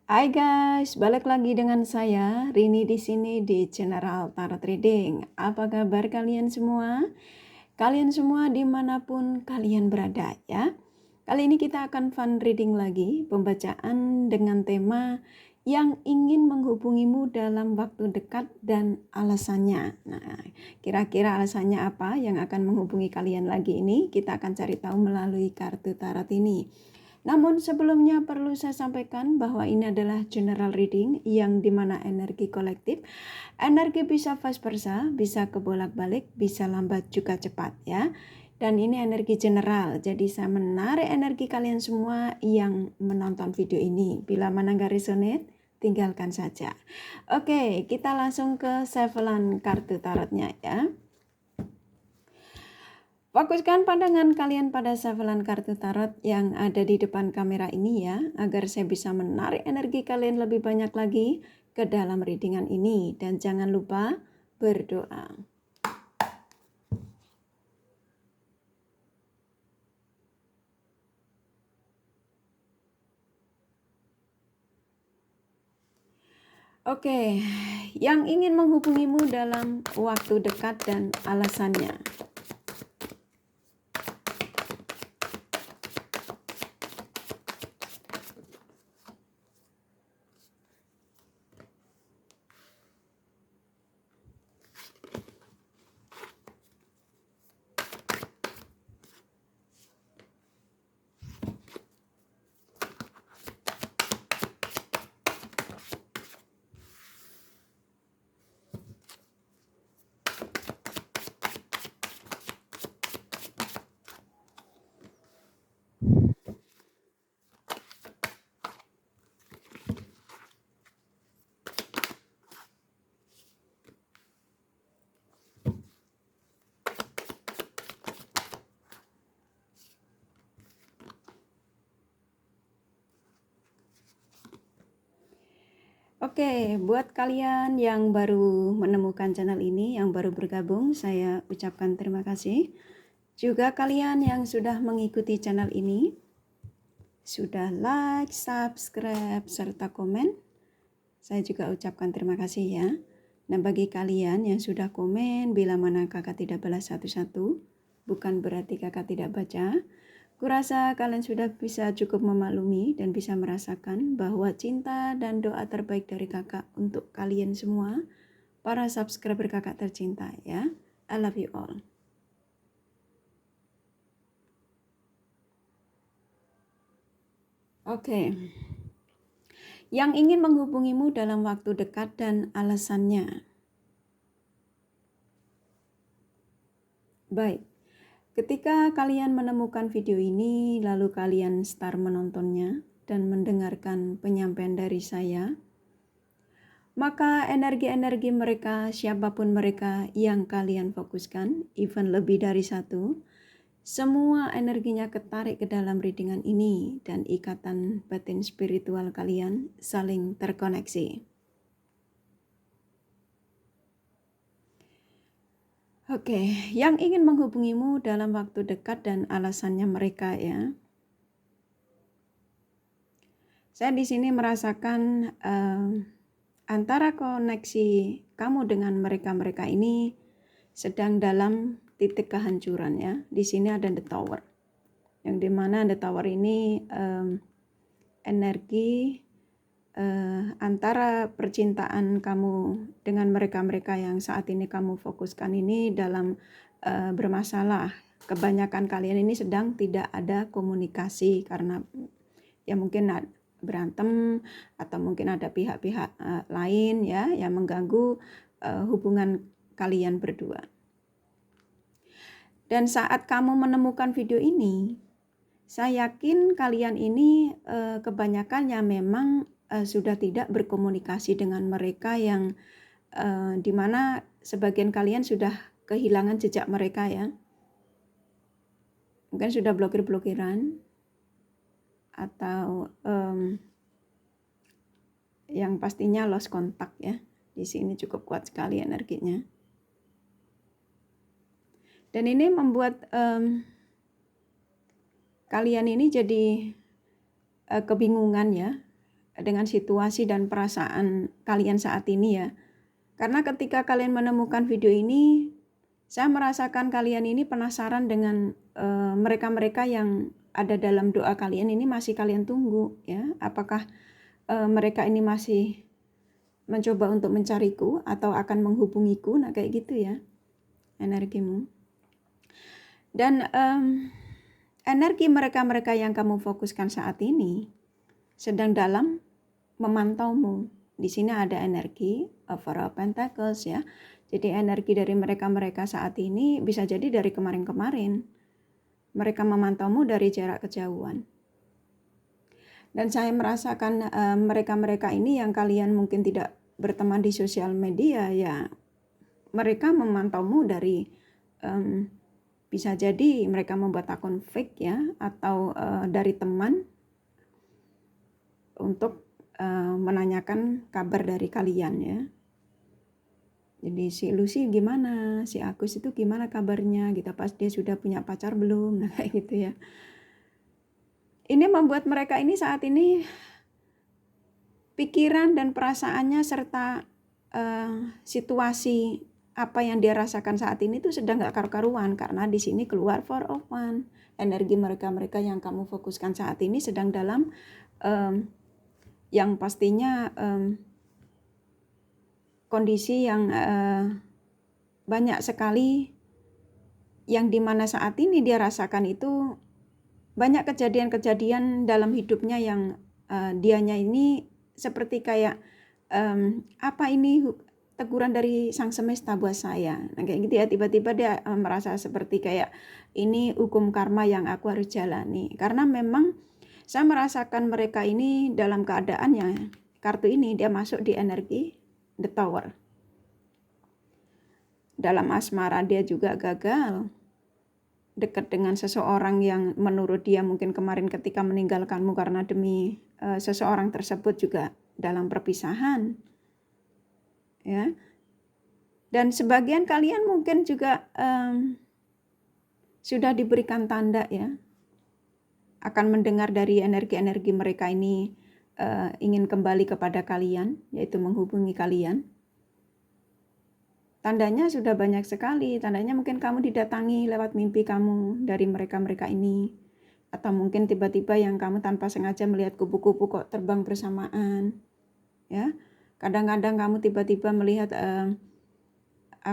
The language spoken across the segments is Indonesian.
Hai guys, balik lagi dengan saya Rini di sini di General Tarot Reading. Apa kabar kalian semua? Kalian semua dimanapun kalian berada ya. Kali ini kita akan fun reading lagi, pembacaan dengan tema yang ingin menghubungimu dalam waktu dekat dan alasannya. Nah, kira-kira alasannya apa yang akan menghubungi kalian lagi ini? Kita akan cari tahu melalui kartu tarot ini. Namun sebelumnya perlu saya sampaikan bahwa ini adalah general reading yang dimana energi kolektif, energi bisa vice versa, bisa kebolak-balik, bisa lambat juga cepat ya. Dan ini energi general, jadi saya menarik energi kalian semua yang menonton video ini. Bila mana nggak resonate, tinggalkan saja. Oke, kita langsung ke sevelan kartu tarotnya ya. Fokuskan pandangan kalian pada sevelan kartu tarot yang ada di depan kamera ini ya, agar saya bisa menarik energi kalian lebih banyak lagi ke dalam readingan ini. Dan jangan lupa berdoa. Oke, yang ingin menghubungimu dalam waktu dekat dan alasannya. Oke, buat kalian yang baru menemukan channel ini, yang baru bergabung, saya ucapkan terima kasih. Juga kalian yang sudah mengikuti channel ini, sudah like, subscribe, serta komen, saya juga ucapkan terima kasih ya. Nah, bagi kalian yang sudah komen, bila mana kakak tidak balas satu-satu, bukan berarti kakak tidak baca. Kurasa kalian sudah bisa cukup memaklumi dan bisa merasakan bahwa cinta dan doa terbaik dari kakak untuk kalian semua, para subscriber kakak tercinta ya. I love you all. Oke. Yang ingin menghubungimu dalam waktu dekat dan alasannya. Baik. Ketika kalian menemukan video ini, lalu kalian start menontonnya dan mendengarkan penyampaian dari saya, maka energi-energi mereka, siapapun mereka yang kalian fokuskan, even lebih dari satu, semua energinya ketarik ke dalam readingan ini dan ikatan batin spiritual kalian saling terkoneksi. Oke, yang ingin menghubungimu dalam waktu dekat dan alasannya mereka ya. Saya di sini merasakan antara koneksi kamu dengan mereka-mereka ini sedang dalam titik kehancuran ya. Di sini ada the tower, yang dimana the tower ini energi antara percintaan kamu dengan mereka-mereka yang saat ini kamu fokuskan ini dalam bermasalah. Kebanyakan kalian ini sedang tidak ada komunikasi karena ya mungkin berantem atau mungkin ada pihak-pihak lain ya yang mengganggu hubungan kalian berdua. Dan saat kamu menemukan video ini, saya yakin kalian ini kebanyakannya memang sudah tidak berkomunikasi dengan mereka yang dimana sebagian kalian sudah kehilangan jejak mereka ya. Mungkin sudah blokir-blokiran atau yang pastinya lost contact ya. Di sini cukup kuat sekali energinya. Dan ini membuat kalian ini jadi kebingungan ya. dengan situasi dan perasaan kalian saat ini ya. Karena ketika kalian menemukan video ini, saya merasakan kalian ini penasaran dengan mereka-mereka yang ada dalam doa kalian ini masih kalian tunggu ya. Apakah mereka ini masih mencoba untuk mencariku atau akan menghubungiku? Nah kayak gitu ya energimu. Dan energi mereka-mereka yang kamu fokuskan saat ini sedang dalam memantaumu. Di sini ada energi Four of Pentacles ya. Jadi energi dari mereka-mereka saat ini bisa jadi dari kemarin-kemarin. Mereka memantaumu dari jarak kejauhan. Dan saya merasakan mereka-mereka ini yang kalian mungkin tidak berteman di sosial media ya. Mereka memantaumu dari bisa jadi mereka membuat akun fake ya, atau dari teman untuk menanyakan kabar dari kalian ya. Jadi si Lucy gimana, si Agus itu gimana kabarnya gitu, pas dia sudah punya pacar belum, nah kayak gitu ya. Ini membuat mereka ini saat ini pikiran dan perasaannya serta situasi apa yang dia rasakan saat ini tuh sedang gak karu-karuan, karena di sini keluar Four of Wands. Energi mereka-mereka yang kamu fokuskan saat ini sedang dalam yang pastinya kondisi yang banyak sekali yang dimana saat ini dia rasakan itu banyak kejadian-kejadian dalam hidupnya yang dianya ini seperti kayak apa ini teguran dari sang semesta buat saya. Nah kayak gitu ya, tiba-tiba dia merasa seperti kayak ini hukum karma yang aku harus jalani. Karena memang saya merasakan mereka ini dalam keadaan yang kartu ini dia masuk di energi The Tower. Dalam asmara dia juga gagal dekat dengan seseorang yang menurut dia mungkin kemarin ketika meninggalkanmu karena demi seseorang tersebut juga dalam perpisahan ya. Dan sebagian kalian mungkin juga sudah diberikan tanda ya, akan mendengar dari energi-energi mereka ini ingin kembali kepada kalian, yaitu menghubungi kalian. Tandanya sudah banyak sekali. Tandanya mungkin kamu didatangi lewat mimpi kamu dari mereka-mereka ini. Atau mungkin tiba-tiba yang kamu tanpa sengaja melihat kupu-kupu kok terbang bersamaan. Ya, kadang-kadang kamu tiba-tiba melihat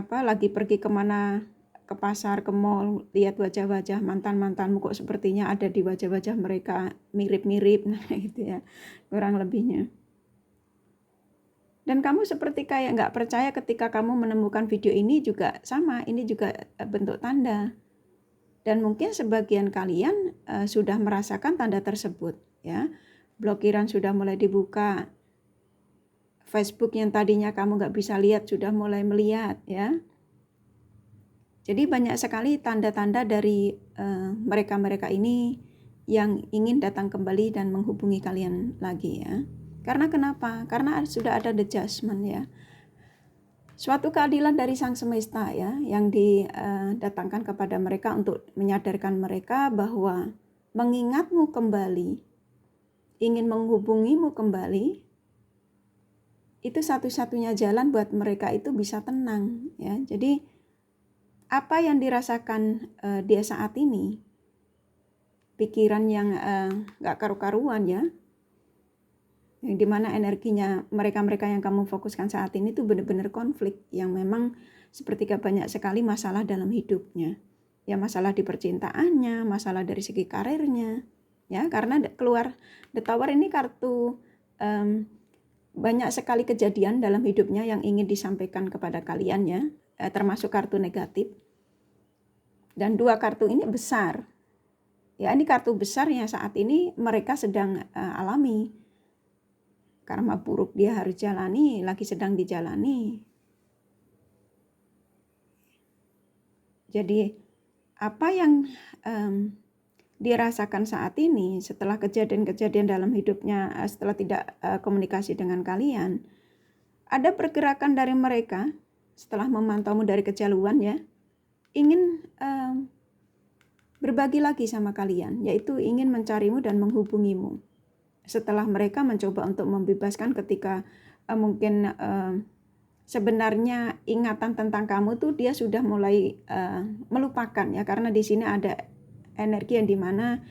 lagi pergi kemana, ke pasar, ke mall, lihat wajah-wajah mantan-mantanmu kok sepertinya ada di wajah-wajah mereka mirip-mirip, nah gitu ya, kurang lebihnya. Dan kamu seperti kayak nggak percaya ketika kamu menemukan video ini juga sama, ini juga bentuk tanda. Dan mungkin sebagian kalian sudah merasakan tanda tersebut ya. Blokiran sudah mulai dibuka. Facebook yang tadinya kamu nggak bisa lihat sudah mulai melihat ya. Jadi banyak sekali tanda-tanda dari mereka-mereka ini yang ingin datang kembali dan menghubungi kalian lagi ya. Karena kenapa? Karena sudah ada the judgment ya. Suatu keadilan dari sang semesta ya, yang didatangkan kepada mereka untuk menyadarkan mereka bahwa mengingatmu kembali, ingin menghubungimu kembali, itu satu-satunya jalan buat mereka itu bisa tenang ya. Jadi apa yang dirasakan dia saat ini, pikiran yang gak karu-karuan ya, yang dimana energinya mereka-mereka yang kamu fokuskan saat ini tuh benar-benar konflik yang memang seperti banyak sekali masalah dalam hidupnya ya, masalah di percintaannya, masalah dari segi karirnya ya, karena keluar The Tower ini kartu banyak sekali kejadian dalam hidupnya yang ingin disampaikan kepada kalian ya, termasuk kartu negatif. Dan dua kartu ini besar ya, ini kartu besar yang saat ini mereka sedang alami. Karma buruk dia harus jalani, lagi sedang dijalani. Jadi apa yang dirasakan saat ini setelah kejadian-kejadian dalam hidupnya, setelah tidak komunikasi dengan kalian, ada pergerakan dari mereka setelah memantaumu dari kejauhan ya, ingin berbagi lagi sama kalian, yaitu ingin mencarimu dan menghubungimu. setelah mereka mencoba untuk membebaskan ketika mungkin sebenarnya ingatan tentang kamu tuh dia sudah mulai melupakan ya, karena di sini ada energi yang dimana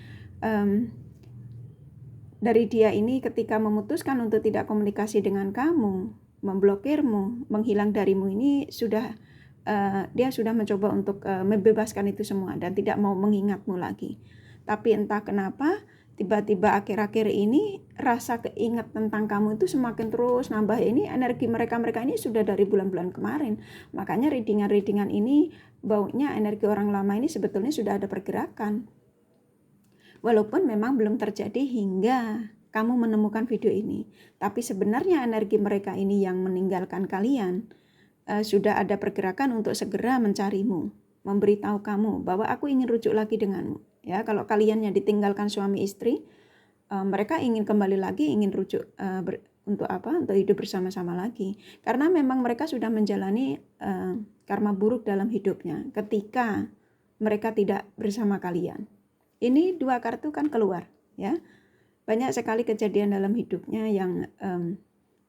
dari dia ini ketika memutuskan untuk tidak komunikasi dengan kamu, memblokirmu, menghilang darimu, ini sudah dia sudah mencoba untuk membebaskan itu semua dan tidak mau mengingatmu lagi. Tapi entah kenapa tiba-tiba akhir-akhir ini rasa keinget tentang kamu itu semakin terus nambah. Ini energi mereka ini sudah dari bulan-bulan kemarin. Makanya readingan ini baunya energi orang lama ini sebetulnya sudah ada pergerakan. Walaupun memang belum terjadi hingga kamu menemukan video ini. Tapi sebenarnya energi mereka ini yang meninggalkan kalian sudah ada pergerakan untuk segera mencarimu, memberitahu kamu bahwa aku ingin rujuk lagi denganmu. Ya, kalau kalian yang ditinggalkan suami istri, mereka ingin kembali lagi, ingin rujuk untuk apa? Untuk hidup bersama-sama lagi. Karena memang mereka sudah menjalani karma buruk dalam hidupnya ketika mereka tidak bersama kalian. Ini 2 kartu kan keluar, ya. Banyak sekali kejadian dalam hidupnya yang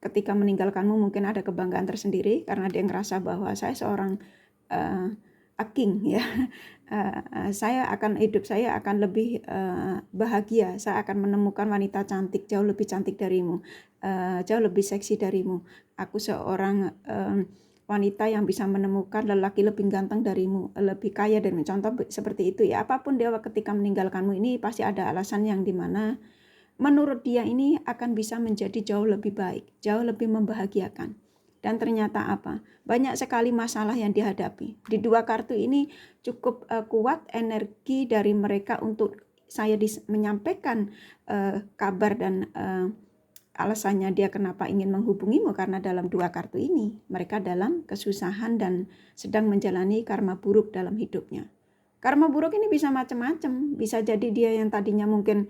ketika meninggalkanmu mungkin ada kebanggaan tersendiri karena dia ngerasa bahwa saya seorang a king, ya. Hidup saya akan lebih bahagia, saya akan menemukan wanita cantik, jauh lebih cantik darimu, jauh lebih seksi darimu. Aku seorang wanita yang bisa menemukan lelaki lebih ganteng darimu, lebih kaya darimu. Contoh seperti itu ya. Apapun dia ketika meninggalkanmu ini pasti ada alasan yang dimana menurut dia ini akan bisa menjadi jauh lebih baik, jauh lebih membahagiakan. Dan ternyata apa? Banyak sekali masalah yang dihadapi. Di 2 kartu ini cukup kuat energi dari mereka untuk saya menyampaikan kabar dan alasannya dia kenapa ingin menghubungimu, karena dalam 2 kartu ini mereka dalam kesusahan dan sedang menjalani karma buruk dalam hidupnya. Karma buruk ini bisa macam-macam. Bisa jadi dia yang tadinya mungkin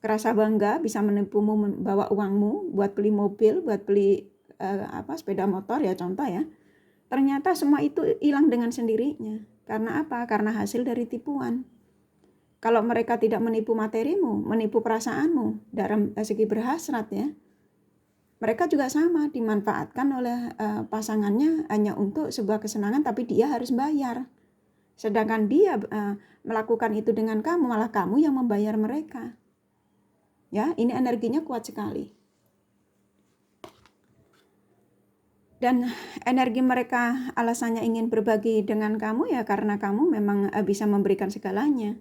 kerasa bangga bisa menipumu, membawa uangmu buat beli mobil, buat beli sepeda motor ya contoh ya. Ternyata semua itu hilang dengan sendirinya. Karena apa? Karena hasil dari tipuan. Kalau mereka tidak menipu materimu, menipu perasaanmu dalam segi berhasrat ya. Mereka juga sama, dimanfaatkan oleh pasangannya hanya untuk sebuah kesenangan, tapi dia harus bayar. Sedangkan dia melakukan itu dengan kamu, malah kamu yang membayar mereka. Ya, ini energinya kuat sekali. Dan energi mereka alasannya ingin berbagi dengan kamu ya karena kamu memang bisa memberikan segalanya.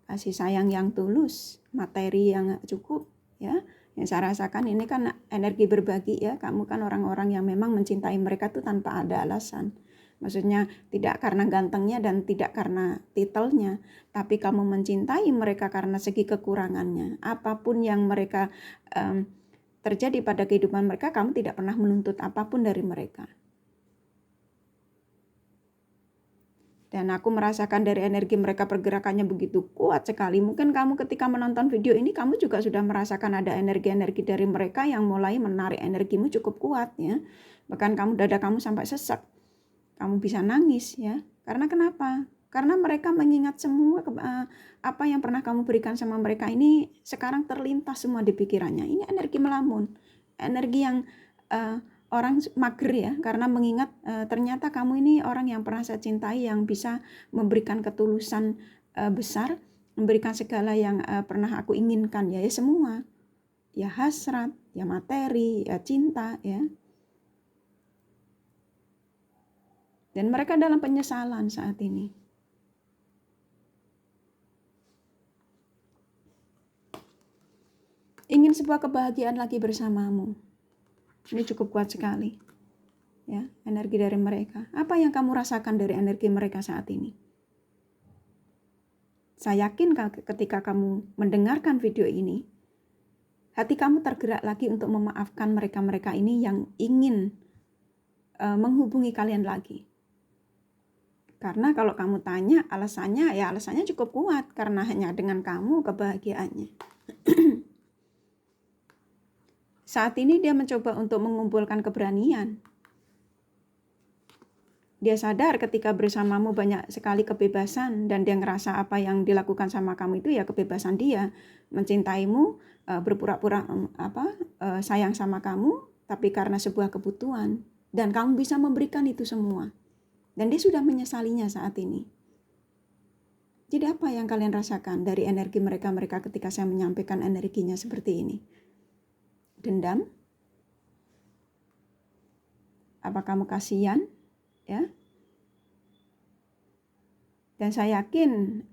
Kasih sayang yang tulus, materi yang cukup ya. Yang saya rasakan ini kan energi berbagi ya. Kamu kan orang-orang yang memang mencintai mereka tuh tanpa ada alasan. Maksudnya tidak karena gantengnya dan tidak karena titelnya, tapi kamu mencintai mereka karena segi kekurangannya. Apapun yang mereka terjadi pada kehidupan mereka, kamu tidak pernah menuntut apapun dari mereka. Dan aku merasakan dari energi mereka pergerakannya begitu kuat sekali. Mungkin kamu ketika menonton video ini, kamu juga sudah merasakan ada energi-energi dari mereka yang mulai menarik energimu cukup kuat ya. Bahkan dada kamu sampai sesak. Kamu bisa nangis ya. Karena kenapa? Karena mereka mengingat semua apa yang pernah kamu berikan sama mereka ini sekarang terlintas semua di pikirannya. Ini energi melamun, energi yang orang mager ya, karena mengingat ternyata kamu ini orang yang pernah saya cintai, yang bisa memberikan ketulusan besar, memberikan segala yang pernah aku inginkan ya semua. Ya hasrat, ya materi, ya cinta ya. Dan mereka dalam penyesalan saat ini. Ingin sebuah kebahagiaan lagi bersamamu. Ini cukup kuat sekali. Ya, energi dari mereka. Apa yang kamu rasakan dari energi mereka saat ini? Saya yakin ketika kamu mendengarkan video ini, hati kamu tergerak lagi untuk memaafkan mereka-mereka ini yang ingin menghubungi kalian lagi. Karena kalau kamu tanya alasannya, ya alasannya cukup kuat. Karena hanya dengan kamu kebahagiaannya. Saat ini dia mencoba untuk mengumpulkan keberanian. Dia sadar ketika bersamamu banyak sekali kebebasan dan dia ngerasa apa yang dilakukan sama kamu itu ya kebebasan dia, mencintaimu, berpura-pura sayang sama kamu, tapi karena sebuah kebutuhan, dan kamu bisa memberikan itu semua. Dan dia sudah menyesalinya saat ini. Jadi apa yang kalian rasakan dari energi mereka ketika saya menyampaikan energinya seperti ini? Dendam? Apa kamu kasihan? Ya. Dan saya yakin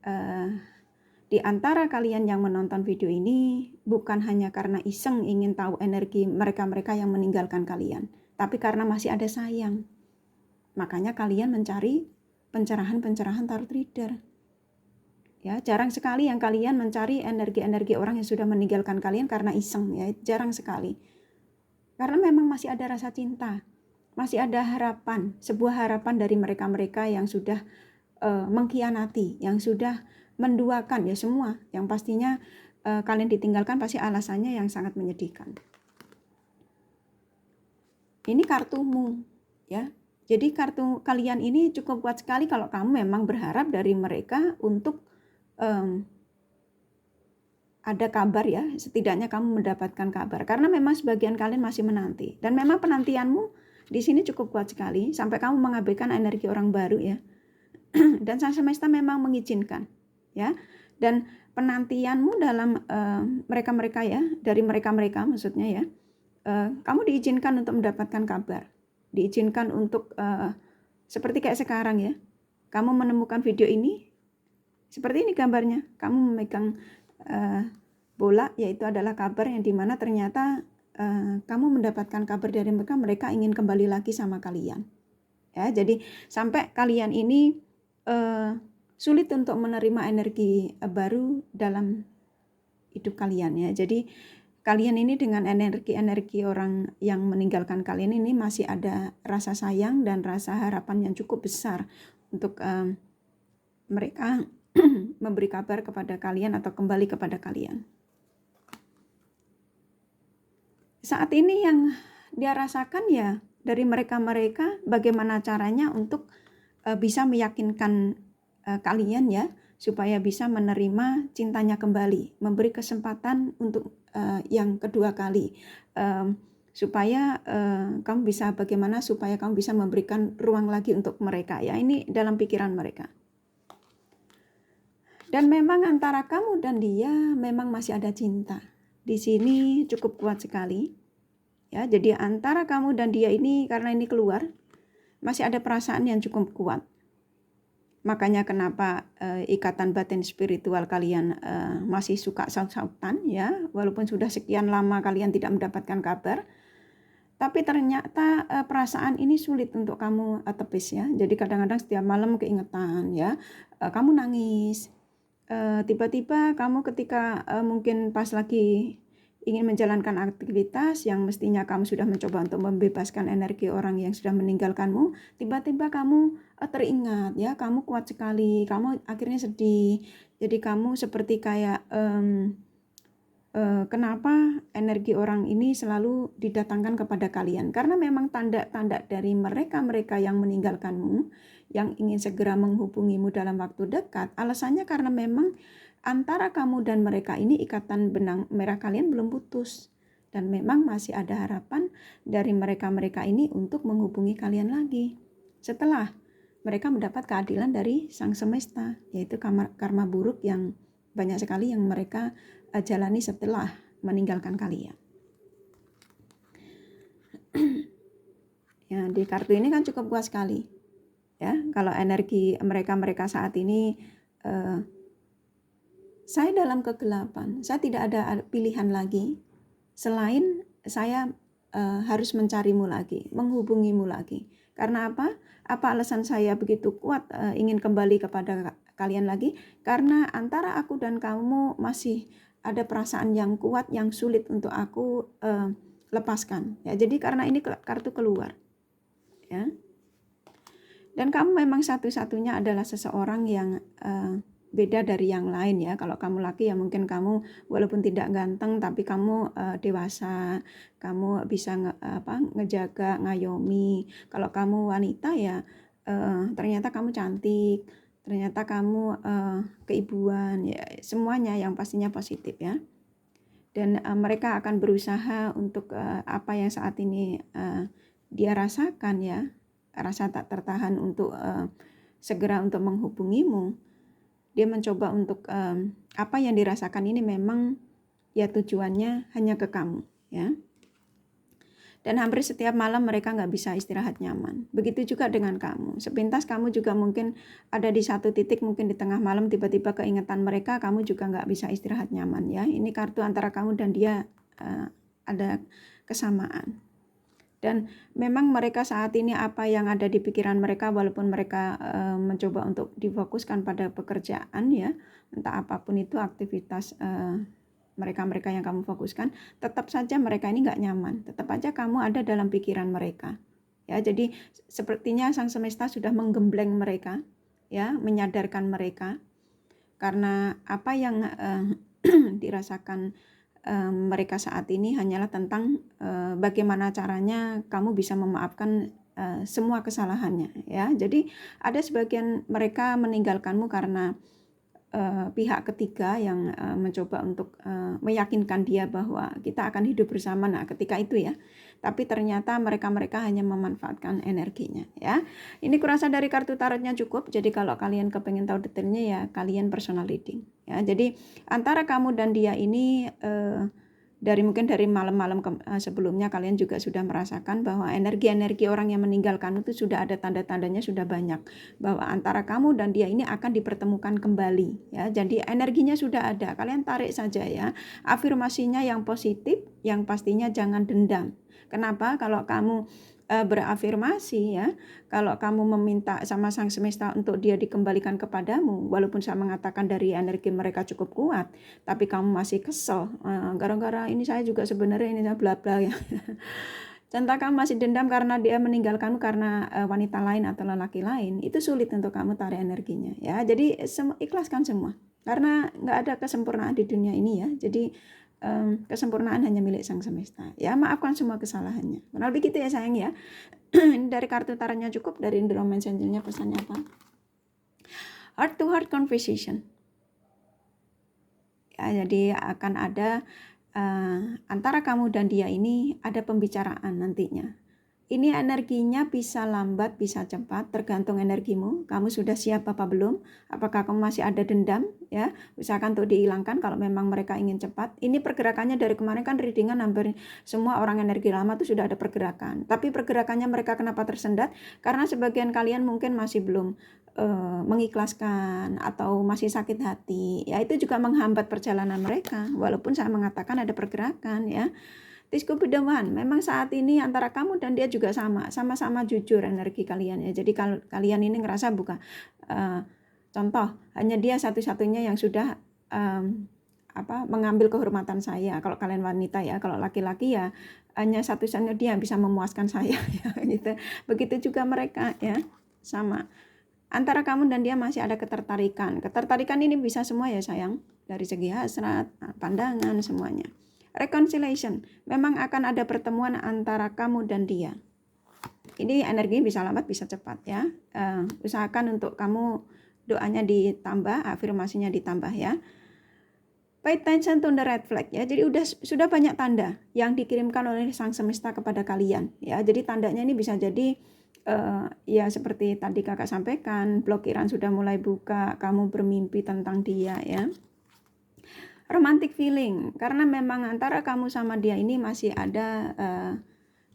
di antara kalian yang menonton video ini bukan hanya karena iseng ingin tahu energi mereka yang meninggalkan kalian, tapi karena masih ada sayang. Makanya kalian mencari pencerahan tarot reader. Ya, jarang sekali yang kalian mencari energi-energi orang yang sudah meninggalkan kalian karena iseng, ya, jarang sekali. Karena memang masih ada rasa cinta, masih ada harapan, sebuah harapan dari mereka yang sudah mengkhianati, yang sudah menduakan, ya semua, yang pastinya kalian ditinggalkan pasti alasannya yang sangat menyedihkan. Ini kartumu, ya. Jadi kartu kalian ini cukup kuat sekali kalau kamu memang berharap dari mereka untuk ada kabar, ya, setidaknya kamu mendapatkan kabar, karena memang sebagian kalian masih menanti, dan memang penantianmu di sini cukup kuat sekali sampai kamu mengabaikan energi orang baru, ya. Dan sang semesta memang mengizinkan, ya, dan penantianmu dalam mereka ya, dari mereka maksudnya, ya, kamu diizinkan untuk mendapatkan kabar, diizinkan untuk seperti kayak sekarang, ya, kamu menemukan video ini. Seperti ini gambarnya, kamu memegang bola, yaitu adalah kabar yang dimana ternyata kamu mendapatkan kabar dari mereka ingin kembali lagi sama kalian. Ya, jadi sampai kalian ini sulit untuk menerima energi baru dalam hidup kalian, ya. Jadi kalian ini dengan energi orang yang meninggalkan kalian ini masih ada rasa sayang dan rasa harapan yang cukup besar untuk mereka memberi kabar kepada kalian atau kembali kepada kalian. Saat ini yang dia rasakan, ya, dari mereka bagaimana caranya untuk bisa meyakinkan kalian, ya, supaya bisa menerima cintanya kembali, memberi kesempatan untuk yang kedua kali, supaya kamu bisa bagaimana supaya kamu bisa memberikan ruang lagi untuk mereka, ya. Ini dalam pikiran mereka. Dan memang antara kamu dan dia memang masih ada cinta. Di sini cukup kuat sekali. Ya, jadi antara kamu dan dia ini, karena ini keluar, masih ada perasaan yang cukup kuat. Makanya kenapa ikatan batin spiritual kalian masih suka saut-sautan, ya, walaupun sudah sekian lama kalian tidak mendapatkan kabar. Tapi ternyata perasaan ini sulit untuk kamu tepis, ya. Jadi kadang-kadang setiap malam keingetan, ya, kamu nangis. Tiba-tiba kamu ketika mungkin pas lagi ingin menjalankan aktivitas yang mestinya kamu sudah mencoba untuk membebaskan energi orang yang sudah meninggalkanmu, tiba-tiba kamu teringat, ya, kamu kuat sekali, kamu akhirnya sedih. Jadi kamu seperti kayak kenapa energi orang ini selalu didatangkan kepada kalian, karena memang tanda-tanda dari mereka yang meninggalkanmu, yang ingin segera menghubungimu dalam waktu dekat, alasannya karena memang antara kamu dan mereka ini ikatan benang merah kalian belum putus, dan memang masih ada harapan dari mereka ini untuk menghubungi kalian lagi setelah mereka mendapat keadilan dari sang semesta, yaitu karma buruk yang banyak sekali yang mereka jalani setelah meninggalkan kalian. Ya, di kartu ini kan cukup kuat sekali, ya. Kalau energi mereka saat ini, saya dalam kegelapan, saya tidak ada pilihan lagi selain saya harus mencarimu lagi, menghubungimu lagi. Karena apa? Apa alasan saya begitu kuat ingin kembali kepada kalian lagi? Karena antara aku dan kamu masih ada perasaan yang kuat yang sulit untuk aku lepaskan, ya. Jadi karena ini kartu keluar, ya. Dan kamu memang satu-satunya adalah seseorang yang beda dari yang lain, ya. Kalau kamu laki, ya mungkin kamu walaupun tidak ganteng tapi kamu dewasa, kamu bisa ngejaga, ngayomi. Kalau kamu wanita, ya ternyata kamu cantik, ternyata kamu keibuan, ya semuanya yang pastinya positif ya. Dan mereka akan berusaha untuk apa yang saat ini dia rasakan ya, rasa tak tertahan untuk segera untuk menghubungimu. Dia mencoba untuk apa yang dirasakan ini memang ya tujuannya hanya ke kamu ya. Dan hampir setiap malam mereka nggak bisa istirahat nyaman. Begitu juga dengan kamu. Sepintas kamu juga mungkin ada di satu titik, mungkin di tengah malam tiba-tiba keingetan mereka, kamu juga nggak bisa istirahat nyaman ya. Ini kartu antara kamu dan dia ada kesamaan. Dan memang mereka saat ini apa yang ada di pikiran mereka, walaupun mereka mencoba untuk difokuskan pada pekerjaan ya, entah apapun itu aktivitas mereka yang kamu fokuskan, tetap saja mereka ini nggak nyaman, tetap aja kamu ada dalam pikiran mereka ya. Jadi sepertinya sang semesta sudah menggembleng mereka ya, menyadarkan mereka karena apa yang dirasakan mereka saat ini hanyalah tentang bagaimana caranya kamu bisa memaafkan semua kesalahannya ya. Jadi ada sebagian mereka meninggalkanmu karena pihak ketiga yang mencoba untuk meyakinkan dia bahwa kita akan hidup bersama. Nah, ketika itu ya. Tapi ternyata mereka hanya memanfaatkan energinya ya. Ini kurasa dari kartu tarotnya cukup. Jadi kalau kalian kepengen tahu detailnya ya kalian personal reading ya. Jadi antara kamu dan dia ini mungkin dari malam-malam sebelumnya kalian juga sudah merasakan bahwa energi-energi orang yang meninggalkan itu sudah ada tanda-tandanya sudah banyak bahwa antara kamu dan dia ini akan dipertemukan kembali ya. Jadi energinya sudah ada, kalian tarik saja ya. Afirmasinya yang positif, yang pastinya jangan dendam. Kenapa? Kalau kamu berafirmasi ya, kalau kamu meminta sama sang semesta untuk dia dikembalikan kepadamu, walaupun saya mengatakan dari energi mereka cukup kuat, tapi kamu masih kesel gara-gara ini saya juga sebenarnya ini bla bla ya. Contoh kamu masih dendam karena dia meninggalkanmu karena wanita lain atau lelaki lain, itu sulit untuk kamu tarik energinya ya. Jadi ikhlaskan semua karena nggak ada kesempurnaan di dunia ini ya. Jadi kesempurnaan hanya milik sang semesta ya. Maafkan semua kesalahannya, kurang lebih gitu ya sayang ya. Ini dari kartu tarotnya cukup. Dari Romance Angel-nya pesannya apa? Heart to heart conversation ya. Jadi akan ada antara kamu dan dia ini ada pembicaraan nantinya. Ini energinya bisa lambat, bisa cepat, tergantung energimu. Kamu sudah siap apa belum? Apakah kamu masih ada dendam? Ya, usahakan untuk dihilangkan kalau memang mereka ingin cepat. Ini pergerakannya dari kemarin kan readingan hampir semua orang energi lama itu sudah ada pergerakan. Tapi pergerakannya mereka kenapa tersendat? Karena sebagian kalian mungkin masih belum mengikhlaskan atau masih sakit hati. Ya, itu juga menghambat perjalanan mereka. Walaupun saya mengatakan ada pergerakan ya. This could be the one. Memang saat ini antara kamu dan dia juga sama-sama jujur energi kalian ya. Jadi kalau kalian ini ngerasa bukan contoh hanya dia satu-satunya yang sudah mengambil kehormatan saya. Kalau kalian wanita ya, kalau laki-laki ya hanya satu-satunya dia yang bisa memuaskan saya ya gitu. Begitu juga mereka ya, sama. Antara kamu dan dia masih ada ketertarikan. Ketertarikan ini bisa semua ya sayang, dari segi hasrat, pandangan, semuanya. Reconciliation, memang akan ada pertemuan antara kamu dan dia. Ini energi bisa lambat bisa cepat ya. Usahakan untuk kamu doanya ditambah, afirmasinya ditambah ya. Pay attention to the red flag ya. Jadi sudah banyak tanda yang dikirimkan oleh sang semesta kepada kalian ya. Jadi tandanya ini bisa jadi ya seperti tadi kakak sampaikan, blokiran sudah mulai buka, kamu bermimpi tentang dia ya. Romantic feeling, karena memang antara kamu sama dia ini masih ada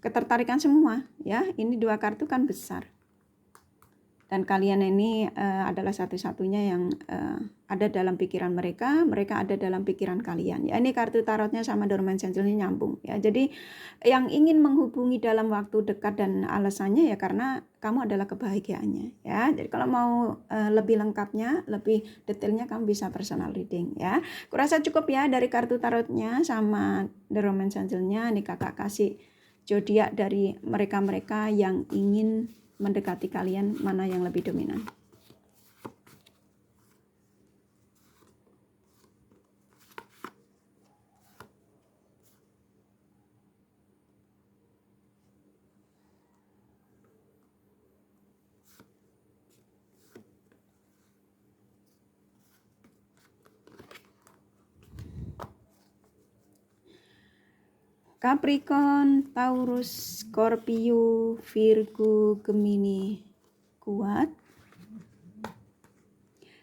ketertarikan semua ya. Ini dua kartu kan besar. Dan kalian ini adalah satu-satunya yang ada dalam pikiran mereka ada dalam pikiran kalian. Ya, ini kartu tarotnya sama The Romance Angel-nya nyambung ya. Jadi yang ingin menghubungi dalam waktu dekat dan alasannya ya karena kamu adalah kebahagiaannya ya. Jadi kalau mau lebih lengkapnya, lebih detailnya kamu bisa personal reading ya. Kurasa cukup ya dari kartu tarotnya sama The Romance Angel-nya. Ini kakak kasih zodiak dari mereka-mereka yang ingin mendekati kalian, mana yang lebih dominan. Capricorn, Taurus, Scorpio, Virgo, Gemini kuat.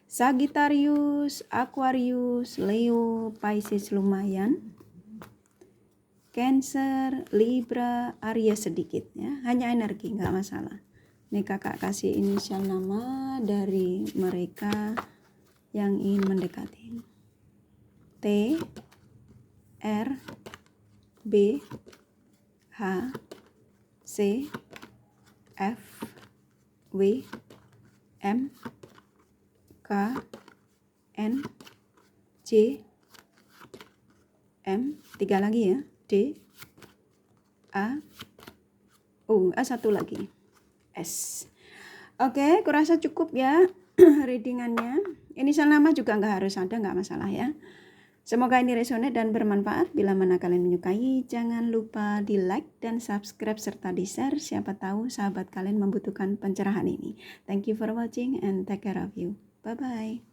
Sagittarius, Aquarius, Leo, Pisces lumayan. Cancer, Libra, Aries sedikit ya, hanya energi nggak masalah. Nih kakak kasih inisial nama dari mereka yang ingin mendekati. T, R, B, H, C, F, W, M, K, N, C, M, 3 lagi ya, D, A, satu lagi, S. Oke, kurasa cukup ya readingannya. Inisial nama juga nggak harus ada, nggak masalah ya. Semoga ini resonate dan bermanfaat. Bila mana kalian menyukai, jangan lupa di like dan subscribe serta di share. Siapa tahu sahabat kalian membutuhkan pencerahan ini. Thank you for watching and take care of you. Bye-bye.